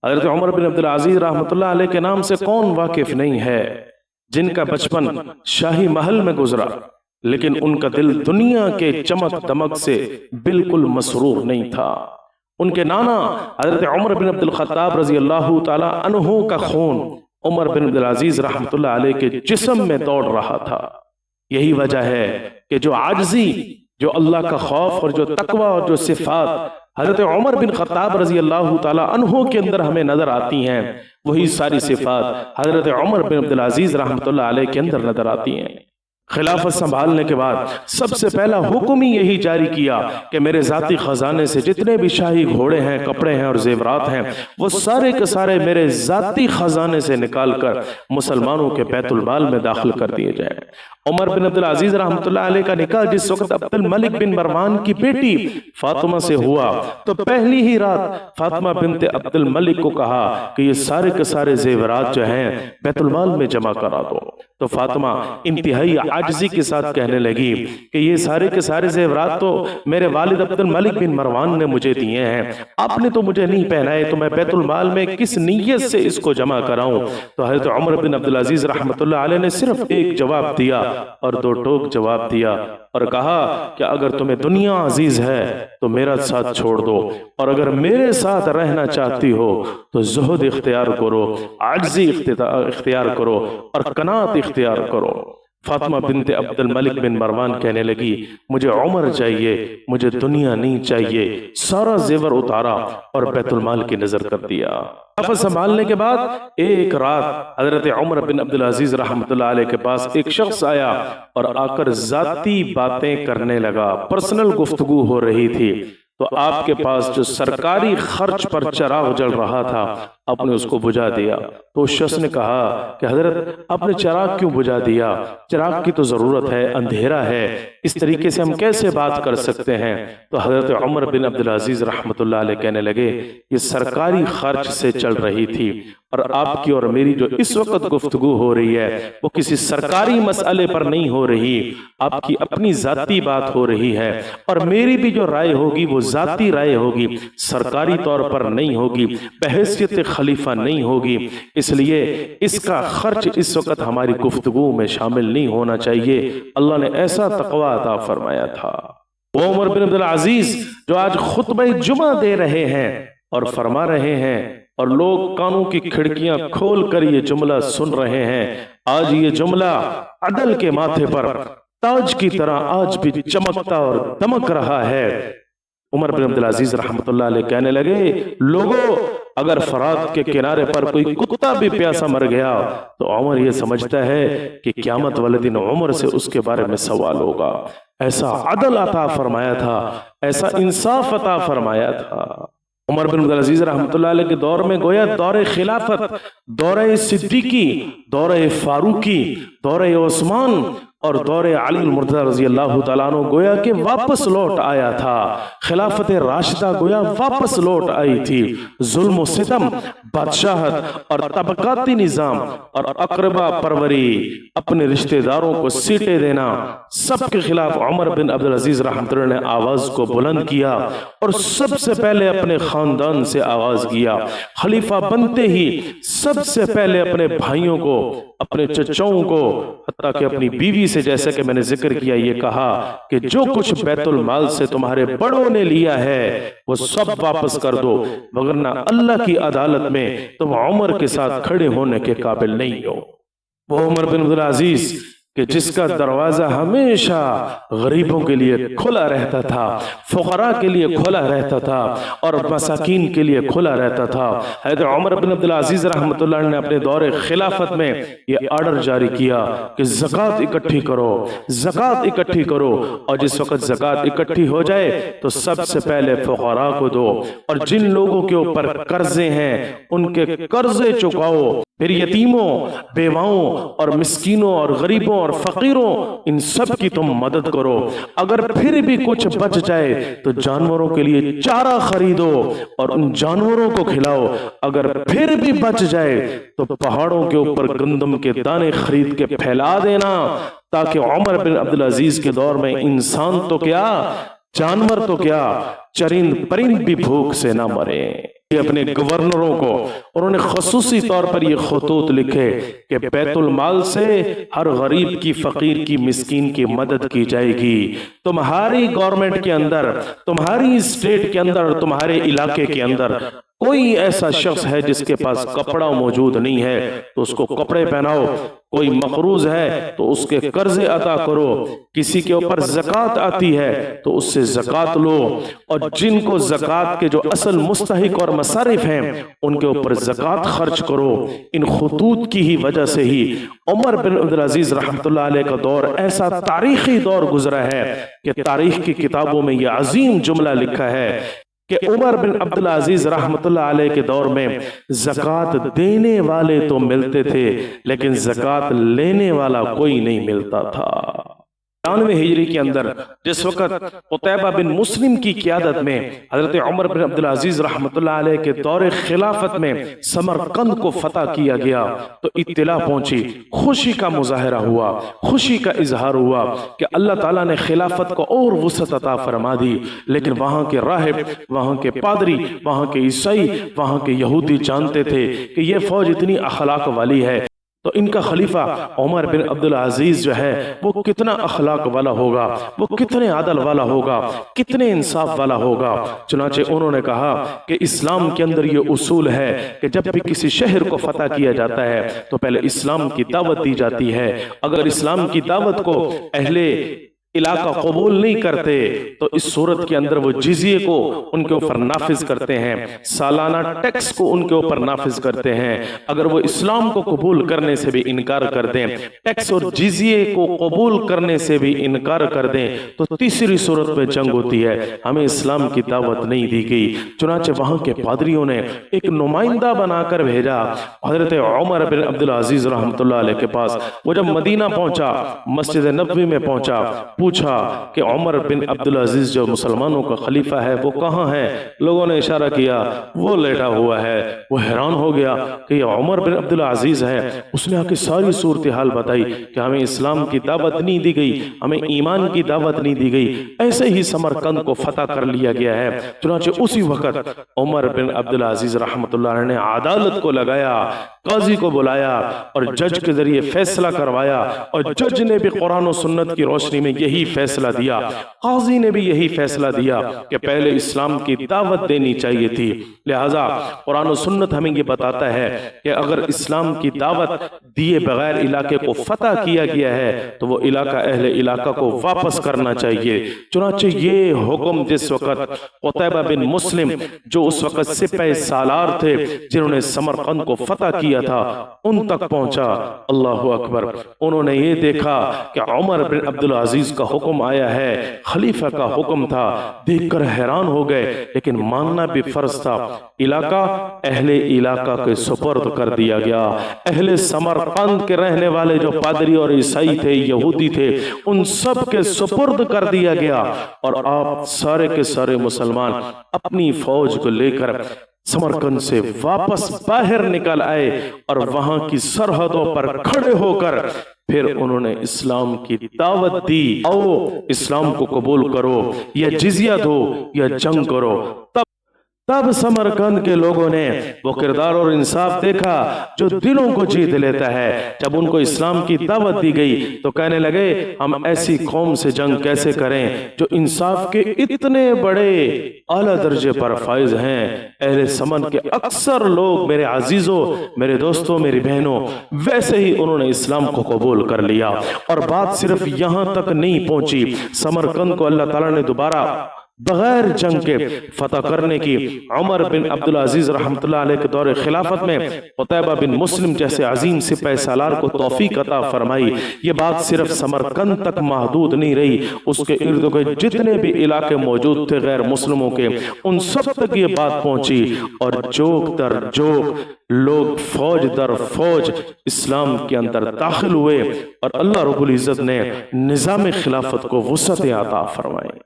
حضرت عمر بن عبد العزیز رحمۃ اللہ علیہ کے نام سے کون واقف نہیں ہے، جن کا بچپن شاہی محل میں گزرا لیکن ان کا دل دنیا کے چمک دمک سے بالکل مسرور نہیں تھا۔ ان کے نانا حضرت عمر بن عبد الخطاب رضی اللہ تعالی عنہ کا خون عمر بن عبد العزیز رحمۃ اللہ علیہ کے جسم میں دوڑ رہا تھا۔ یہی وجہ ہے کہ جو عاجزی، جو اللہ کا خوف اور جو تقوی اور جو صفات حضرت عمر بن خطاب رضی اللہ تعالی عنہ کے اندر ہمیں نظر آتی ہیں، وہی ساری صفات حضرت عمر بن عبد العزیز رحمۃ اللہ علیہ کے اندر نظر آتی ہیں۔ خلافت سنبھالنے کے بعد سب سے پہلا حکم ہی یہی جاری کیا کہ میرے ذاتی خزانے سے جتنے بھی شاہی گھوڑے ہیں، کپڑے ہیں اور زیورات ہیں، وہ سارے کے سارے میرے ذاتی خزانے سے نکال کر مسلمانوں کے بیت المال میں داخل کر دیے جائیں۔ عمر بن عبد العزیز رحمۃ اللہ علیہ کا نکاح جس وقت عبد الملک بن مروان کی بیٹی فاطمہ سے ہوا تو پہلی ہی رات فاطمہ بنت عبد الملک کو کہا کہ یہ سارے کے سارے زیورات جو ہیں بیت المال میں جمع کرا دو۔ تو فاطمہ انتہائی عاجزی کے ساتھ کہنے لگی کہ یہ سارے کے سارے زیورات تو میرے والد عبد الملک بن مروان نے مجھے دیے ہیں، آپ نے تو مجھے نہیں پہنائے، تو میں بیت المال میں کس نیت سے اس کو جمع کراؤں؟ تو حضرت عمر بن عبد العزیز رحمۃ اللہ علیہ نے صرف ایک جواب دیا اور دو ٹوک جواب دیا اور کہا کہ اگر تمہیں دنیا عزیز ہے تو میرا ساتھ چھوڑ دو، اور اگر میرے ساتھ رہنا چاہتی ہو تو زہد اختیار کرو، عاجزی اختیار کرو اور قناعت اختیار کرو۔ فاطمہ بنت عبد الملک بن مروان کہنے لگی مجھے عمر چاہیے، مجھے دنیا نہیں چاہیے، سارا زیور اتارا اور بیت المال کی نظر کر دیا۔ خلافت سنبھالنے کے بعد ایک رات حضرت عمر بن عبد العزیز رحمۃ اللہ علیہ کے پاس ایک شخص آیا اور آ کر ذاتی باتیں کرنے لگا، پرسنل گفتگو ہو رہی تھی۔ تو آپ کے پاس جو سرکاری خرچ پر چراغ جل رہا تھا آپ نے اس کو بجھا دیا۔ تو اس شخص نے کہا کہ حضرت آپ نے چراغ کیوں بجھا دیا؟ چراغ کی تو ضرورت ہے، اندھیرا ہے، اس طریقے سے ہم کیسے بات کر سکتے ہیں؟ تو حضرت عمر بن عبد العزیز رحمۃ اللہ علیہ کہنے لگے یہ سرکاری خرچ سے چل رہی تھی، اور آپ کی اور میری جو اس وقت گفتگو ہو رہی ہے وہ کسی سرکاری مسئلے پر نہیں ہو رہی، آپ کی اپنی ذاتی بات ہو رہی ہے، اور میری بھی جو رائے ہوگی وہ ذاتی رائے ہوگی، سرکاری طور پر نہیں ہوگی، بحیثیت خلیفہ نہیں ہوگی، اس لیے اس کا خرچ اس وقت ہماری گفتگو میں شامل نہیں ہونا چاہیے۔ اللہ نے ایسا تقوی عطا فرمایا تھا۔ وہ عمر بن عبد العزیز جو آج خطبہ جمعہ دے رہے ہیں اور فرما رہے ہیں اور لوگ کانوں کی کھڑکیاں کھول کر یہ جملہ سن رہے ہیں، آج یہ جملہ عدل کے ماتھے پر تاج کی طرح آج بھی چمکتا اور دمک رہا ہے۔ عمر بن عبد العزیز رحمۃ اللہ علیہ کہنے لگے لوگوں اگر فرات کے کنارے پر کوئی کتا بھی پیاسا مر گیا تو عمر یہ سمجھتا ہے کہ قیامت والے دن عمر سے اس کے بارے میں سوال ہوگا۔ ایسا عدل عطا فرمایا تھا، ایسا انصاف عطا فرمایا تھا۔ عمر بن عبد العزیز رحمۃ اللہ علیہ کے دور میں گویا دور خلافت، دور صدیقی، دور فاروقی، دور عثمان اور دور علی المرتضی رضی اللہ تعالیٰ عنہ گویا کہ واپس لوٹ آیا تھا۔ خلافت راشدہ گویا واپس لوٹ آئی تھی۔ ظلم و ستم، بادشاہت اور طبقاتی نظام اور اقربا پروری، اپنے رشتہ داروں کو سیٹیں دینا، سب کے خلاف عمر بن عبد العزیز رحمۃ اللہ نے آواز کو بلند کیا اور سب سے پہلے اپنے خاندان سے آغاز کیا۔ خلیفہ بنتے ہی سب سے پہلے اپنے بھائیوں کو، اپنے چچاؤں کو، حتیٰ کہ اپنی بیوی سے، جیسا کہ میں نے ذکر کیا، یہ کہا کہ جو کچھ بیت المال سے تمہارے بڑوں نے لیا ہے وہ سب واپس کر دو، وگرنہ اللہ کی عدالت میں تم عمر کے ساتھ کھڑے ہونے کے قابل نہیں ہو۔ وہ عمر بن عبد العزیز کہ جس کا دروازہ ہمیشہ غریبوں کے لیے کھلا رہتا تھا، فقراء کے لیے کھلا رہتا تھا اور مساکین کے لیے کھلا رہتا تھا۔ حضرت عمر بن عبد العزیز رحمۃ اللہ نے اپنے دور خلافت میں یہ آرڈر جاری کیا کہ زکوٰۃ اکٹھی کرو، زکوٰۃ اکٹھی کرو، اور جس وقت زکوٰۃ اکٹھی ہو جائے تو سب سے پہلے فقراء کو دو، اور جن لوگوں کے اوپر قرضے ہیں ان کے قرضے چکاؤ، پھر یتیموں، بیواؤں اور مسکینوں اور غریبوں اور فقیروں ان سب کی تم مدد کرو۔ اگر پھر بھی کچھ بچ جائے تو جانوروں کے لیے چارہ خریدو اور ان جانوروں کو کھلاؤ۔ اگر پھر بھی بچ جائے تو پہاڑوں کے اوپر گندم کے دانے خرید کے پھیلا دینا، تاکہ عمر بن عبد العزیز کے دور میں انسان تو کیا، جانور تو کیا، چرند پرند بھی بھوک سے نہ مرے۔ اپنے گورنروں کو انہوں نے خصوصی طور پر یہ خطوط لکھے کہ بیت المال سے ہر غریب کی، فقیر کی، مسکین کی مدد کی جائے گی۔ تمہاری گورنمنٹ کے اندر، تمہاری اسٹیٹ کے اندر، تمہارے علاقے کے اندر کوئی ایسا شخص ہے جس کے پاس کپڑا موجود نہیں ہے تو اس کو کپڑے پہناؤ، کوئی مقروض ہے تو اس کے قرضے عطا کرو، کسی کے اوپر زکوٰۃ آتی ہے تو اس سے زکوٰۃ لو، اور جن کو زکوٰۃ کے جو اصل مستحق اور مصارف ہیں ان کے اوپر زکوٰۃ خرچ کرو۔ ان خطوط کی ہی وجہ سے ہی عمر بن عبدالعزیز رحمۃ اللہ علیہ کا دور ایسا تاریخی دور گزرا ہے کہ تاریخ کی کتابوں میں یہ عظیم جملہ لکھا ہے کہ عمر بن عبدالعزیز رحمۃ اللہ علیہ کے دور میں زکوٰۃ دینے والے تو ملتے تھے لیکن زکوٰۃ لینے والا کوئی نہیں ملتا تھا۔ 99 ہجری کے اندر جس وقت قتیبہ بن مسلم کی قیادت میں حضرت عمر بن عبدالعزیز رحمۃ اللہ علیہ کے دور خلافت میں سمرقند کو فتح کیا گیا تو اطلاع پہنچی، خوشی کا مظاہرہ ہوا، خوشی کا اظہار ہوا کہ اللہ تعالیٰ نے خلافت کو اور وسعت عطا فرما دی، لیکن وہاں کے راہب، وہاں کے پادری، وہاں کے عیسائی، وہاں کے یہودی جانتے تھے کہ یہ فوج اتنی اخلاق والی ہے تو ان کا خلیفہ عمر بن عبدالعزیز جو ہے وہ کتنا اخلاق والا ہوگا، وہ کتنے عدل والا ہوگا، کتنے انصاف والا ہوگا۔ چنانچہ انہوں نے کہا کہ اسلام کے اندر یہ اصول ہے کہ جب بھی کسی شہر کو فتح کیا جاتا ہے تو پہلے اسلام کی دعوت دی جاتی ہے، اگر اسلام کی دعوت کو اہل علاقہ قبول نہیں کرتے تو اس صورت کے اندر وہ جزیے کو ان کے اوپر نافذ کرتے ہیں، سالانہ ٹیکس کو ان کے اوپر نافذ کرتے ہیں۔ اگر وہ اسلام کو قبول کرنے سے بھی انکار کر دیں، ٹیکس اور جزیے کو قبول کرنے سے بھی انکار کر دیں تو تیسری صورت میں جنگ ہوتی ہے، ہمیں اسلام کی دعوت نہیں دی گئی۔ چنانچہ وہاں کے پادریوں نے ایک نمائندہ بنا کر بھیجا حضرت عمر بن عبدالعزیز رحمۃ اللہ علیہ کے پاس۔ وہ جب مدینہ پہنچا، مسجد نبوی میں پہنچا، پوچھا کہ عمر بن عبدالعزیز جو مسلمانوں کا خلیفہ ہے وہ کہاں ہے؟ لوگوں نے اشارہ کیا وہ لیٹا ہوا ہے۔ وہ حیران ہو گیا کہ یہ عمر بن عبدالعزیز ہے۔ اس نے آ کے ساری صورتحال بتائی کہ ہمیں اسلام کی دعوت نہیں دی گئی، ہمیں ایمان کی دعوت نہیں دی گئی، ایسے ہی سمرقند کو فتح کر لیا گیا ہے۔ چنانچہ اسی وقت عمر بن عبدالعزیز رحمۃ اللہ علیہ نے عدالت کو لگایا، قاضی کو بلایا اور جج کے ذریعے فیصلہ کروایا، اور جج نے بھی قرآن و سنت کی روشنی میں یہی فیصلہ دیا، قاضی نے بھی یہی فیصلہ دیا کہ پہلے اسلام کی دعوت دینی چاہیے تھی۔ لہٰذا قرآن و سنت ہمیں یہ بتاتا ہے کہ اگر اسلام کی دعوت دیے بغیر علاقے کو فتح کیا گیا ہے تو وہ علاقہ اہل علاقہ کو واپس کرنا چاہیے۔ چنانچہ یہ حکم جس وقت قتیبہ بن مسلم جو اس وقت سپہ سالار تھے جنہوں نے سمرقند کو فتح کیا تھا ان تک پہنچا۔ اللہ اکبر! انہوں نے یہ دیکھا کہ عمر بن عبدالعزیز کا حکم آیا ہے، خلیفہ کا حکم تھا، دیکھ کر حیران ہو گئے، لیکن ماننا بھی فرض تھا۔ علاقہ اہل علاقہ کے سپرد کر دیا گیا، اہل سمرقند کے رہنے والے جو پادری اور عیسائی تھے، یہودی تھے، ان سب کے سپرد کر دیا گیا، اور آپ سارے کے سارے مسلمان اپنی فوج کو لے کر سمرقند سے واپس باہر نکل آئے اور وہاں کی سرحدوں پر کھڑے ہو کر پھر انہوں نے اسلام کی دعوت دی، آؤ اسلام کو قبول کرو، یا جزیہ دو یا جنگ کرو۔ تب سمرقند کے لوگوں نے وہ کردار اور انصاف دیکھا جو دلوں کو جیت لیتا ہے۔ جب ان کو اسلام کی دعوت دی گئی تو کہنے لگے ہم ایسی قوم سے جنگ کیسے کریں جو انصاف کے اتنے بڑے اعلیٰ درجے پر فائز ہیں۔ اہل سمن کے اکثر لوگ میرے عزیزوں، میرے دوستوں، میری بہنوں، ویسے ہی انہوں نے اسلام کو قبول کر لیا، اور بات صرف یہاں تک نہیں پہنچی۔ سمرقند کو اللہ تعالیٰ نے دوبارہ بغیر جنگ کے فتح کرنے کی عمر بن عبدالعزیز رحمۃ اللہ علیہ کے دور خلافت میں قتیبہ بن مسلم جیسے عظیم سپہ سالار کو توفیق عطا فرمائی۔ یہ بات صرف سمرقند تک محدود نہیں رہی، اس کے ارد گرد جتنے بھی علاقے موجود تھے غیر مسلموں کے، ان سب تک یہ بات پہنچی، اور جوک در جوک لوگ فوج در فوج اسلام کے اندر داخل ہوئے، اور اللہ رب العزت نے نظام خلافت کو وسعت عطا فرمائی۔